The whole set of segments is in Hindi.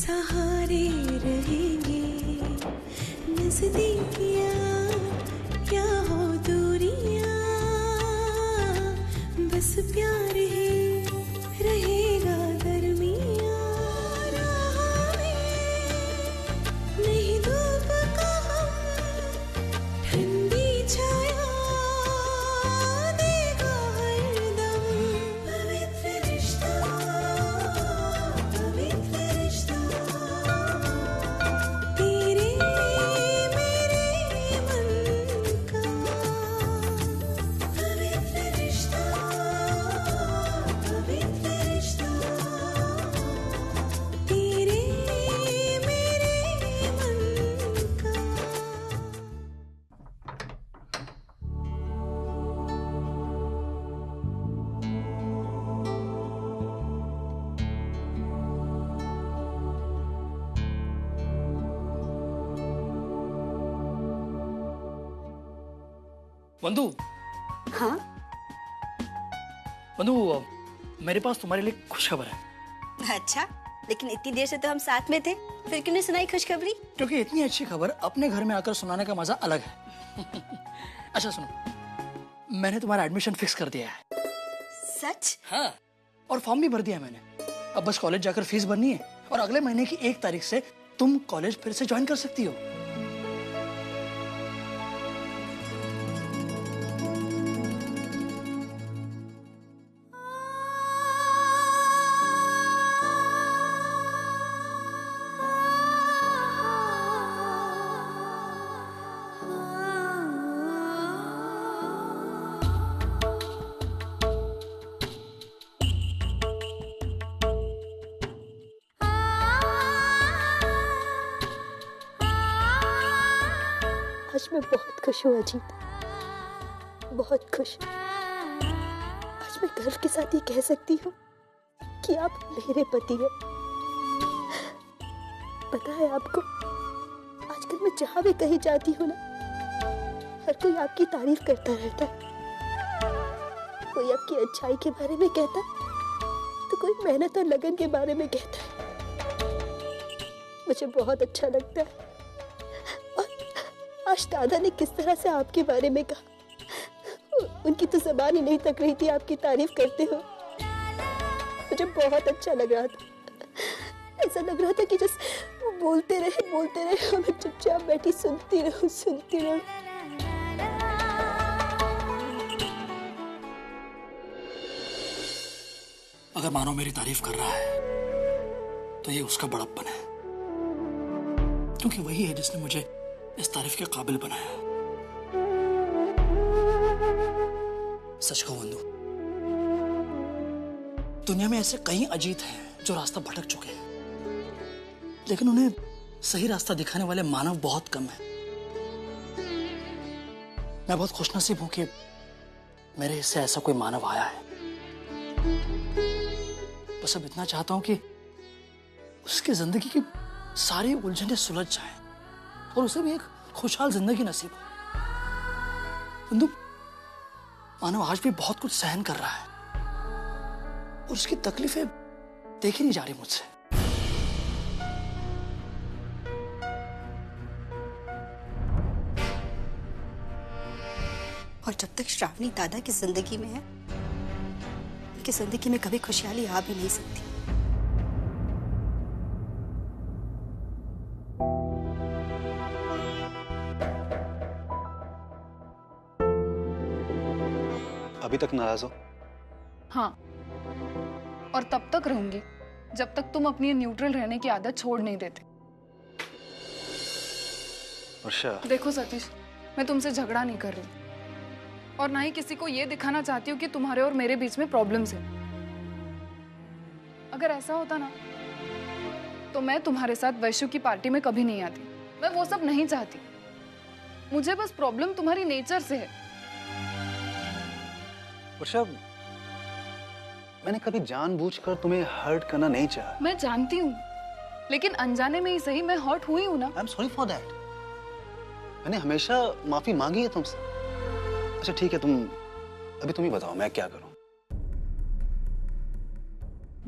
सहारे रहेंगे, नजदीकियां क्या हो दूरियां, बस प्यार ही रहेगा दरमियां। राह में नहीं धूप का हम, ठंडी छाया देगा हरदम। पवित्र रिश्ता, पवित्र रिश्ता, तेरे मेरे मन का। पवित्र रिश्ता, पवित्र रिश्ता, तेरे मेरे मन का। बंधु, हाँ, बंधु, मेरे पास तुम्हारे लिए खुशखबर है। अच्छा, लेकिन इतनी देर से तो हम साथ में थे, फिर क्यों नहीं सुनाई खुशखबरी? क्योंकि इतनी अच्छी खबर अपने घर में आकर सुनाने का मजा अलग है। अच्छा सुनो, मैंने तुम्हारा एडमिशन फिक्स कर दिया है। सच? हाँ, और फॉर्म भी भर दिया है मैंने। अब बस कॉलेज जाकर फीस भरनी है और अगले महीने की 1 तारीख से तुम कॉलेज फिर से ज्वाइन कर सकती हो। आज मैं बहुत खुश हूँ अजीत, बहुत खुश। आज मैं गर्व के साथ ये कह सकती हूँ कि आप मेरे पति हैं। पता है आपको, आजकल मैं जहाँ भी कहीं जाती हूँ ना, हर कोई आपकी तारीफ करता रहता है। कोई आपकी अच्छाई के बारे में कहता है, तो कोई मेहनत और लगन के बारे में कहता है। मुझे बहुत अच्छा लगता है। आज दादा ने किस तरह से आपके बारे में कहा, उनकी तो जबान ही नहीं तक रही थी आपकी तारीफ करते हो। मुझे बहुत अच्छा लग रहा था। ऐसा लग रहा था कि जस वो बोलते रहे और मैं चुपचाप बैठी सुनती रहूं। अगर मानो मेरी तारीफ कर रहा है तो ये उसका बड़प्पन है, क्योंकि वही है जिसने मुझे इस तारीफ के काबिल बनाया। सच कहूं बंधु, दुनिया में ऐसे कई अजीत हैं जो रास्ता भटक चुके हैं, लेकिन उन्हें सही रास्ता दिखाने वाले मानव बहुत कम हैं। मैं बहुत खुशनसीब हूं कि मेरे हिस्से ऐसा कोई मानव आया है। बस अब इतना चाहता हूं कि उसकी जिंदगी की सारी उलझनें सुलझ जाएं और उसे भी एक खुशहाल जिंदगी नसीब हो। बंधु, मानव आज भी बहुत कुछ सहन कर रहा है और उसकी तकलीफें देखी नहीं जा रही मुझसे। और जब तक श्रावणी दादा की जिंदगी में है, उनकी जिंदगी में कभी खुशहाली आ भी नहीं सकती। अभी तक नाराज हो? हाँ, और तब तक रहूंगी जब तक तुम अपनी न्यूट्रल रहने की आदत छोड़ नहीं देते। वर्षा, देखो सतीश, मैं तुमसे झगड़ा नहीं कर रही और ना ही किसी को ये दिखाना चाहती हूँ कि तुम्हारे और मेरे बीच में प्रॉब्लम्स है। अगर ऐसा होता ना तो मैं तुम्हारे साथ वैश्यु की पार्टी में कभी नहीं आती। मैं वो सब नहीं चाहती। मुझे बस प्रॉब्लम तुम्हारी नेचर से है। वर्षा, मैंने कभी जानबूझकर तुम्हें हर्ट करना नहीं चाहा। मैं जानती हूँ, लेकिन अनजाने में ही सही मैं हर्ट हुई हूँ ना। I am sorry for that. मैंने हमेशा माफी मांगी है तुमसे। अच्छा ठीक है, तुम ही बताओ मैं क्या करूं?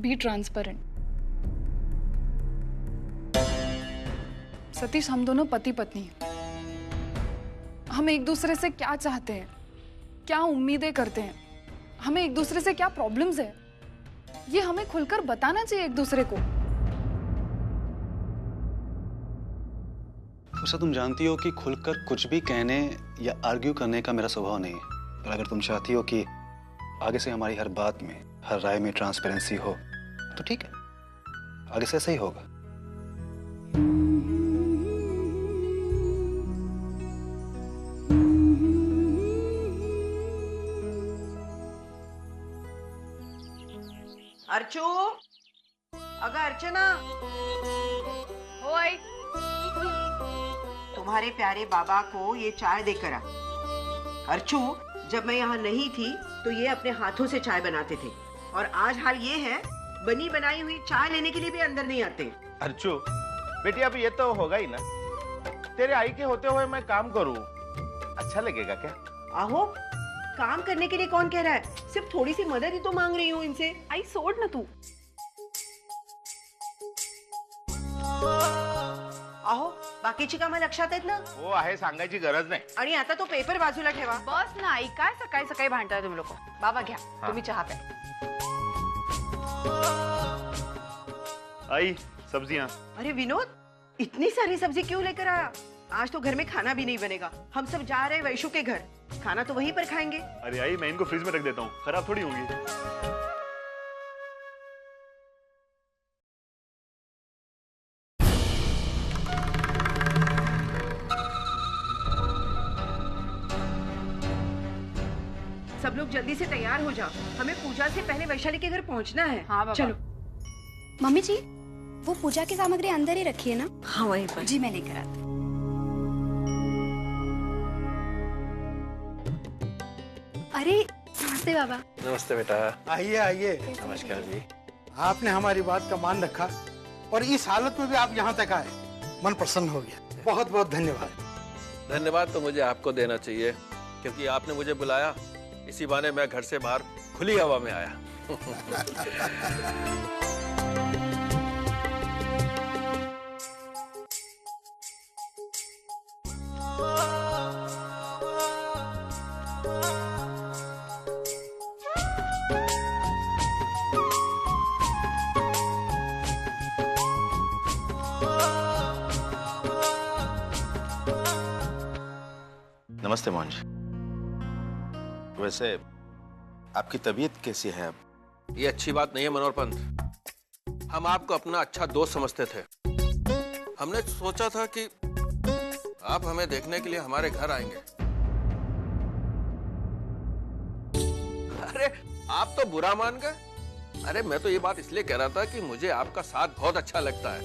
Be transparent. सतीश, हम दोनों पति पत्नी हैं। हम एक दूसरे से क्या चाहते हैं, क्या उम्मीदें करते हैं, हमें एक दूसरे से क्या प्रॉब्लम्स है, ये हमें खुलकर बताना चाहिए एक दूसरे को। उषा, तुम जानती हो कि खुलकर कुछ भी कहने या आर्ग्यू करने का मेरा स्वभाव नहीं है। पर अगर तुम चाहती हो कि आगे से हमारी हर बात में, हर राय में ट्रांसपेरेंसी हो, तो ठीक है, आगे से ऐसा ही होगा। अर्चू, अगर अर्चना, ओ आई। तुम्हारे प्यारे बाबा को ये चाय देकर आ। अर्चू, जब मैं यहाँ नहीं थी तो ये अपने हाथों से चाय बनाते थे, और आज हाल ये है, बनी बनाई हुई चाय लेने के लिए भी अंदर नहीं आते। अर्चू बेटी, अब ये तो होगा ही ना। तेरे आई के होते हुए मैं काम करूं, अच्छा लगेगा क्या? आहो, काम करने के लिए कौन कह रहा है, सिर्फ थोड़ी सी मदद ही तो मांग रही हूँ इनसे। आई सोड ना तू। आहो, बाकीची कामं लक्षात आहेत ना? हो आहे, सांगायची गरज नाही। आणि आता तो पेपर बाजूला ठेवा। बस ना आई, काय सकाळी सकाळी भांडताय तुम्ही लोक। बाबा घ्या, तुम्ही चहा प्या। आई, सब्जियां। अरे विनोद, इतनी सारी सब्जी क्यों लेकर आया? आज तो घर में खाना भी नहीं बनेगा। हम सब जा रहे हैं वैशु के घर, खाना तो वहीं पर खाएंगे। अरे आई, मैं इनको फ्रिज में रख देता हूँ, खराब थोड़ी होंगी। सब लोग जल्दी से तैयार हो जाओ, हमें पूजा से पहले वैशाली के घर पहुंचना है। हाँ बाबा। चलो। मम्मी जी, वो पूजा की सामग्री अंदर ही रखी है ना? हाँ, वहीं पर। जी, मैं लेकर आती हूँ। अरे नमस्ते बाबा। नमस्ते बेटा। आइए आइए। नमस्कार जी। आपने हमारी बात का मान रखा और इस हालत में भी आप यहाँ तक आए, मन प्रसन्न हो गया। बहुत बहुत धन्यवाद। धन्यवाद तो मुझे आपको देना चाहिए, क्योंकि आपने मुझे बुलाया, इसी बहाने मैं घर से बाहर खुली हवा में आया। नमस्ते मोहन जी। वैसे आपकी तबीयत कैसी है अब? ये अच्छी बात नहीं है मनोहर पंत। हम आपको अपना अच्छा दोस्त समझते थे। हमने सोचा था कि आप हमें देखने के लिए हमारे घर आएंगे। अरे आप तो बुरा मान गए। अरे मैं तो ये बात इसलिए कह रहा था कि मुझे आपका साथ बहुत अच्छा लगता है।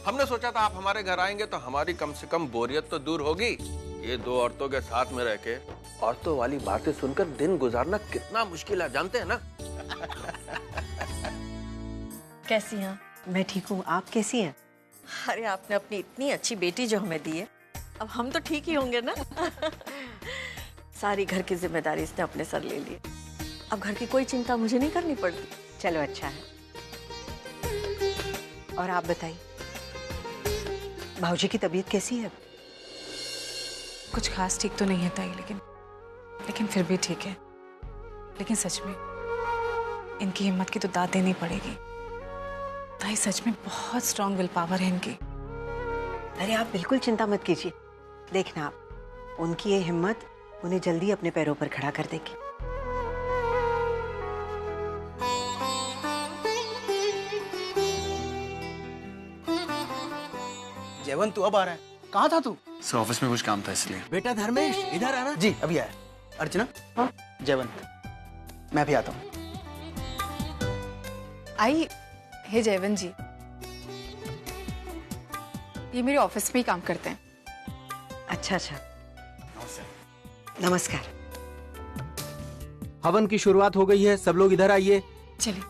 हमने सोचा था आप हमारे घर आएंगे तो हमारी कम से कम बोरियत तो दूर होगी। ये दो औरतों के साथ में रह के औरतों वाली बातें सुनकर दिन गुजारना कितना मुश्किल है, जानते हैं ना? कैसी हैं? मैं ठीक हूँ, आप कैसी हैं? अरे आपने अपनी इतनी अच्छी बेटी जो हमें दी है, अब हम तो ठीक ही होंगे ना। सारी घर की जिम्मेदारी इसने अपने सर ले ली, अब घर की कोई चिंता मुझे नहीं करनी पड़ती। चलो अच्छा है। और आप बताइए, भाऊजी की तबीयत कैसी है? कुछ खास ठीक तो नहीं है ताई, लेकिन फिर भी ठीक है। लेकिन सच में इनकी हिम्मत की तो दाद देनी पड़ेगी। ताई सच में बहुत स्ट्रॉन्ग विल पावर है इनकी। अरे आप बिल्कुल चिंता मत कीजिए, देखना आप, उनकी ये हिम्मत उन्हें जल्दी अपने पैरों पर खड़ा कर देगी। जयवंत, तू अब आ रहा है? कहाँ था तू? सर ऑफिस में कुछ काम था इसलिए। बेटा धर्मेश, इधर आना। जी अभी आया। अर्चना। हाँ जयवंत, मैं भी आता हूँ। आई, हे जयवंत जी, ये मेरे ऑफिस में ही काम करते हैं। अच्छा अच्छा, नमस्कार। हवन की शुरुआत हो गई है, सब लोग इधर आइए। चलिए।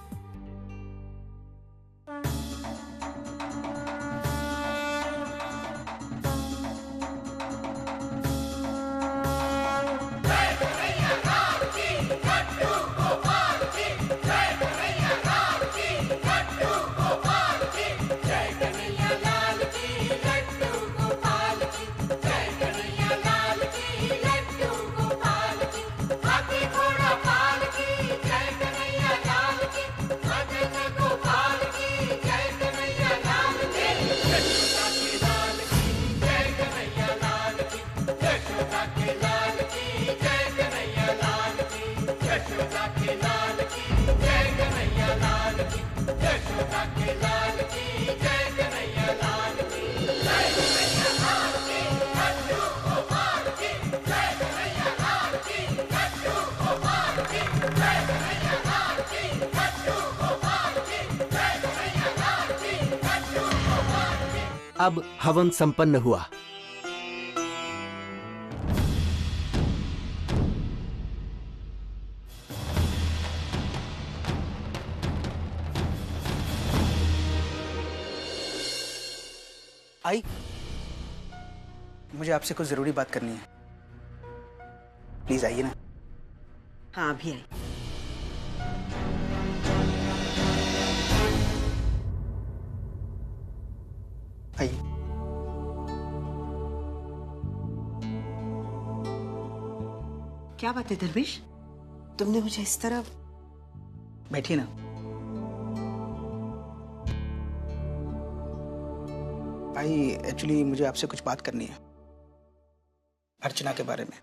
अब हवन संपन्न हुआ। आई, मुझे आपसे कुछ जरूरी बात करनी है, प्लीज आइए ना। हाँ अभी आई। आइए। क्या बात है दरवेश, तुमने मुझे इस तरह? बैठिए ना। आई, एक्चुअली मुझे आपसे कुछ बात करनी है अर्चना के बारे में।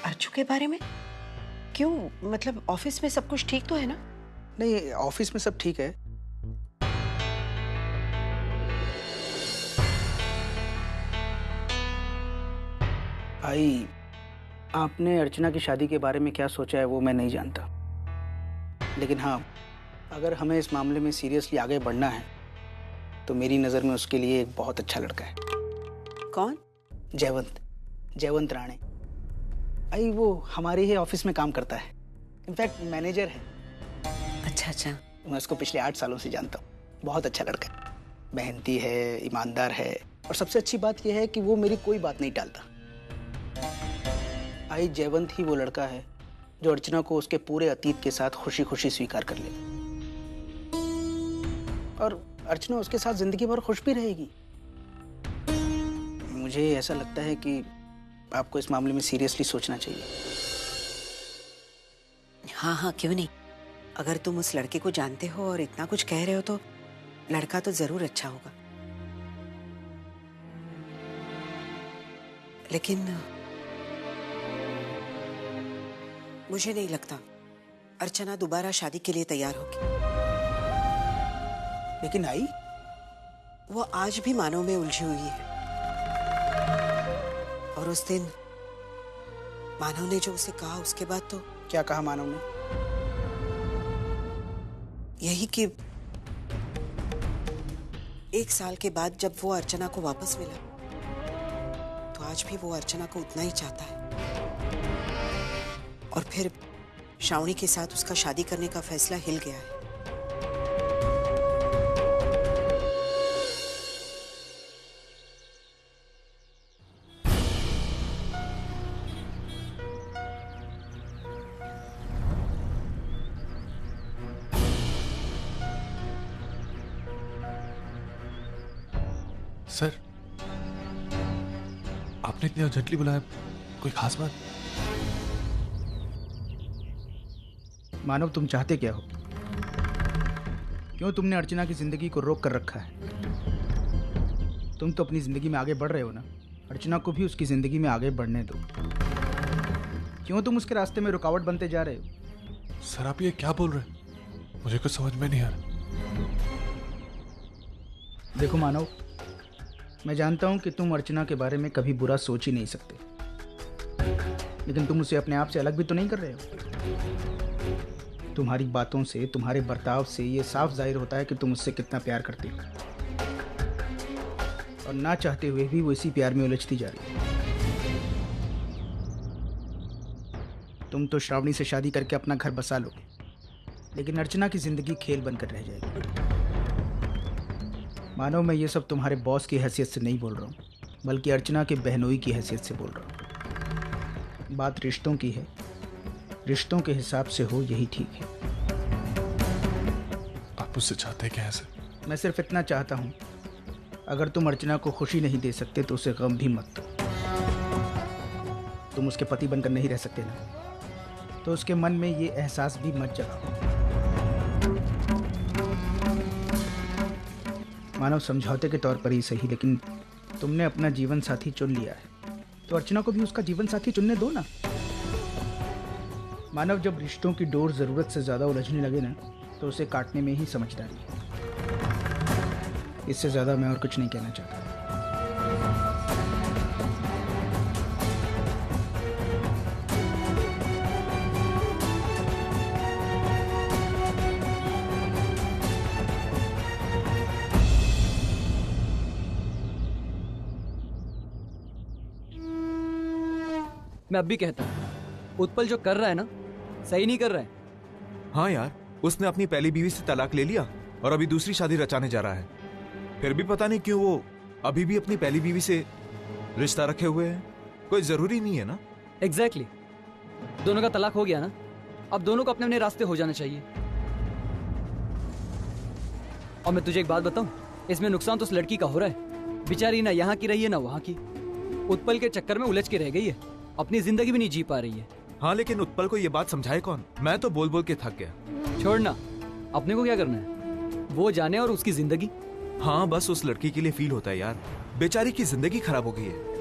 अर्चू के बारे में? क्यों, मतलब ऑफिस में सब कुछ ठीक तो है ना? नहीं, ऑफिस में सब ठीक है। आई, आपने अर्चना की शादी के बारे में क्या सोचा है वो मैं नहीं जानता, लेकिन हाँ, अगर हमें इस मामले में सीरियसली आगे बढ़ना है तो मेरी नज़र में उसके लिए एक बहुत अच्छा लड़का है। कौन? जयवंत राणे। आई, वो हमारे ही ऑफिस में काम करता है, इनफैक्ट मैनेजर है। अच्छा अच्छा। मैं उसको पिछले 8 सालों से जानता हूँ। बहुत अच्छा लड़का है, मेहनती है, ईमानदार है, और सबसे अच्छी बात यह है कि वो मेरी कोई बात नहीं टालता। आई, जयवंत ही वो लड़का है जो अर्चना को उसके पूरे अतीत के साथ खुशी खुशी स्वीकार कर ले, और अर्चना उसके साथ जिंदगी भर खुश भी रहेगी। मुझे ऐसा लगता है कि आपको इस मामले में सीरियसली सोचना चाहिए। हाँ हाँ, क्यों नहीं। अगर तुम उस लड़के को जानते हो और इतना कुछ कह रहे हो तो लड़का तो जरूर अच्छा होगा, लेकिन मुझे नहीं लगता अर्चना दोबारा शादी के लिए तैयार होगी। लेकिन आई, वो आज भी मानव में उलझी हुई है, और उस दिन मानव ने जो उसे कहा उसके बाद तो। क्या कहा मानव ने? यही कि 1 साल के बाद जब वो अर्चना को वापस मिला तो आज भी वो अर्चना को उतना ही चाहता है, और फिर श्रावणी के साथ उसका शादी करने का फैसला हिल गया है। सर, आपने इतनी अर्जेंटली बुलाया, कोई खास बात? मानव, तुम चाहते क्या हो? क्यों तुमने अर्चना की जिंदगी को रोक कर रखा है? तुम तो अपनी जिंदगी में आगे बढ़ रहे हो ना, अर्चना को भी उसकी जिंदगी में आगे बढ़ने दो। क्यों तुम उसके रास्ते में रुकावट बनते जा रहे हो? सर, आप ये क्या बोल रहे हैं? मुझे कुछ समझ में नहीं आ रहा। देखो मानव, मैं जानता हूं कि तुम अर्चना के बारे में कभी बुरा सोच ही नहीं सकते, लेकिन तुम उसे अपने आप से अलग भी तो नहीं कर रहे हो। तुम्हारी बातों से, तुम्हारे बर्ताव से ये साफ जाहिर होता है कि तुम उससे कितना प्यार करते हो, और ना चाहते हुए भी वो इसी प्यार में उलझती जा रही है। तुम तो श्रावणी से शादी करके अपना घर बसा लोगे, लेकिन अर्चना की जिंदगी खेल बनकर रह जाएगी। मानो मैं ये सब तुम्हारे बॉस की हैसियत से नहीं बोल रहा हूँ, बल्कि अर्चना के बहनोई की हैसियत से बोल रहा हूँ। बात रिश्तों की है, रिश्तों के हिसाब से हो यही ठीक है। आप मुझसे चाहते क्या है सर? मैं सिर्फ इतना चाहता हूँ, अगर तुम अर्चना को खुशी नहीं दे सकते तो उसे गम भी मत दो। तुम उसके पति बनकर नहीं रह सकते ना, तो उसके मन में ये एहसास भी मत जगाओ। मानव, समझौते के तौर पर ही सही, लेकिन तुमने अपना जीवन साथी चुन लिया है, तो अर्चना को भी उसका जीवन साथी चुनने दो ना। मानव, जब रिश्तों की डोर जरूरत से ज्यादा उलझने लगे ना, तो उसे काटने में ही समझदारी है। इससे ज्यादा मैं और कुछ नहीं कहना चाहता। मैं अब भी कहता हूँ, उत्पल जो कर रहा है ना, सही नहीं कर रहा है। हाँ यार, उसने अपनी पहली बीवी से तलाक ले लिया और अभी दूसरी शादी रचाने जा रहा है। फिर भी पता नहीं क्यों वो अभी भी अपनी पहली बीवी से रिश्ता रखे हुए है। कोई जरूरी नहीं है ना। एग्जैक्टली। दोनों का तलाक हो गया ना, अब दोनों को अपने अपने रास्ते हो जाने चाहिए। और मैं तुझे एक बात बताऊं, इसमें नुकसान तो उस लड़की का हो रहा है। बेचारी ना यहाँ की रही है ना वहाँ की, उत्पल के चक्कर में उलझ के रह गई है, अपनी जिंदगी भी नहीं जी पा रही है। हाँ, लेकिन उत्पल को ये बात समझाए कौन? मैं तो बोल बोल के थक गया। छोड़ना, अपने को क्या करना है, वो जाने और उसकी जिंदगी। हाँ, बस उस लड़की के लिए फील होता है यार, बेचारी की जिंदगी खराब हो गई है।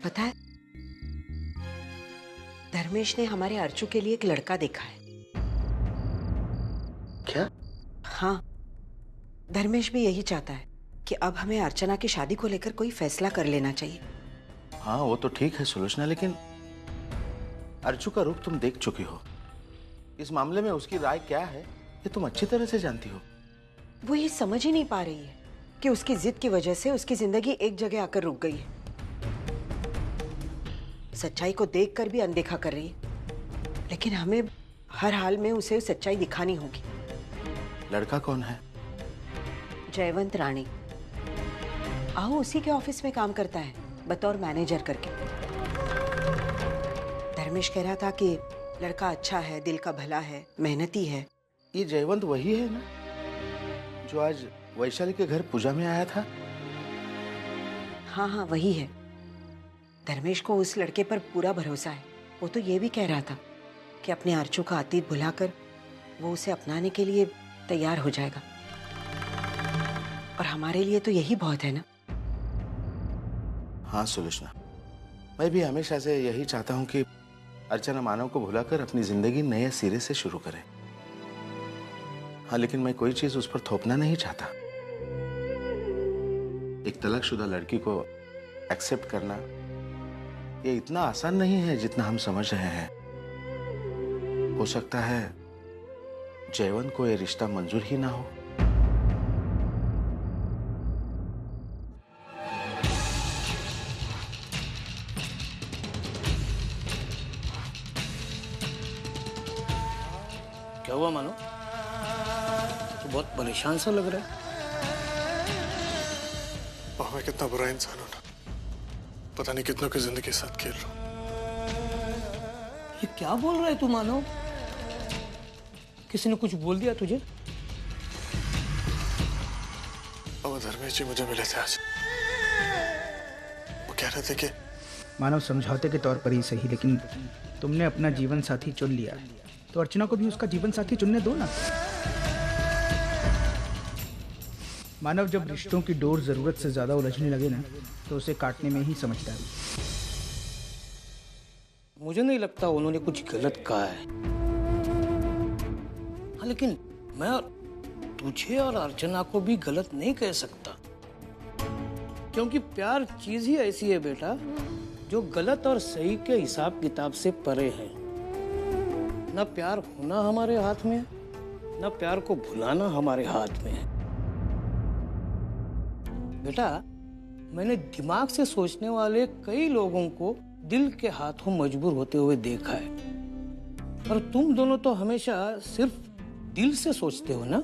पता है, धर्मेश ने हमारे अर्चू के लिए एक लड़का देखा है। क्या? हाँ, धर्मेश भी यही चाहता है कि अब हमें अर्चना की शादी को लेकर कोई फैसला कर लेना चाहिए। हाँ, वो तो ठीक है सुलोचना, लेकिन अर्चू का रूप तुम देख चुकी हो। इस मामले में उसकी राय क्या है ये तुम अच्छी तरह से जानती हो। वो ये समझ ही नहीं पा रही है कि उसकी जिद की वजह से उसकी जिंदगी एक जगह आकर रुक गई है। सच्चाई को देखकर भी अनदेखा कर रही है, लेकिन हमें हर हाल में उसे सच्चाई दिखानी होगी। लड़का कौन है? जयवंत राणी। आओ, उसी के ऑफिस में काम करता है बतौर मैनेजर करके। धर्मेश कह रहा था कि लड़का अच्छा है, दिल का भला है, मेहनती है। ये जयवंत वही है ना जो आज वैशाली के घर पूजा में आया था? हाँ हाँ, वही है। धर्मेश को उस लड़के पर पूरा भरोसा है। वो तो ये भी कह रहा था कि अपने अर्चू का अतीत भुलाकर वो उसे अपनाने के लिए तैयार हो जाएगा। और हमारे लिए तो यही बहुत है ना। हाँ सुलोचना, मैं भी हमेशा से यही चाहता हूँ कि अर्चना मानव को भुलाकर अपनी जिंदगी नए सिरे से शुरू करे। हाँ, लेकिन मैं कोई चीज उस पर थोपना नहीं चाहता। एक तलाकशुदा लड़की को एक्सेप्ट करना ये इतना आसान नहीं है जितना हम समझ रहे हैं। हो सकता है जयवंत को ये रिश्ता मंजूर ही ना हो। क्या हुआ मानो? तो बहुत परेशान सा लग रहा है। मैं कितना बुरा इंसान हूं ना, पता नहीं कितनों की जिंदगी के साथ खेल रहा हूं। ये क्या बोल रहा है तू मानो? किसी ने कुछ बोल दिया तुझे? अब धर्मेश जी मुझे मिले थे आज। वो कह रहे थे कि मानव समझौते के तौर पर ही सही, लेकिन तुमने अपना जीवन साथी चुन लिया तो अर्चना को भी उसका जीवन साथी चुनने दो ना। मानव जब रिश्तों की डोर जरूरत से ज्यादा उलझने लगे ना तो उसे काटने में ही समझदारी। मुझे नहीं लगता उन्होंने कुछ गलत कहा है। हाँ, लेकिन मैं तुझे और अर्चना को भी गलत नहीं कह सकता, क्योंकि प्यार चीज ही ऐसी है बेटा जो गलत और सही के हिसाब किताब से परे है। ना प्यार होना हमारे हाथ में है, ना प्यार को भुलाना हमारे हाथ में है। बेटा, मैंने दिमाग से सोचने वाले कई लोगों को दिल के हाथों मजबूर होते हुए देखा है, और तुम दोनों तो हमेशा सिर्फ दिल से सोचते हो ना।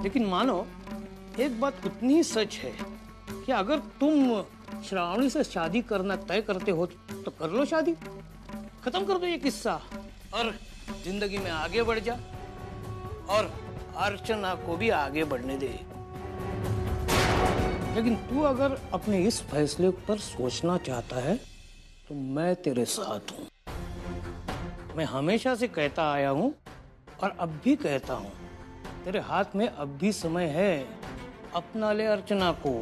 लेकिन मानो, एक बात उतनी ही सच है कि अगर तुम श्रावणी से शादी करना तय करते हो तो कर लो शादी, खत्म कर दो ये किस्सा और जिंदगी में आगे बढ़ जा, और अर्चना को भी आगे बढ़ने दे। लेकिन तू अगर अपने इस फैसले पर सोचना चाहता है तो मैं तेरे साथ हूं। मैं हमेशा से कहता आया हूं और अब भी कहता हूं, तेरे हाथ में अब भी समय है, अपना ले अर्चना को।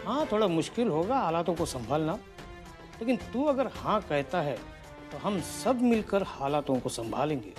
हाँ, थोड़ा मुश्किल होगा हालातों को संभालना, लेकिन तू अगर हाँ कहता है तो हम सब मिलकर हालातों को संभालेंगे।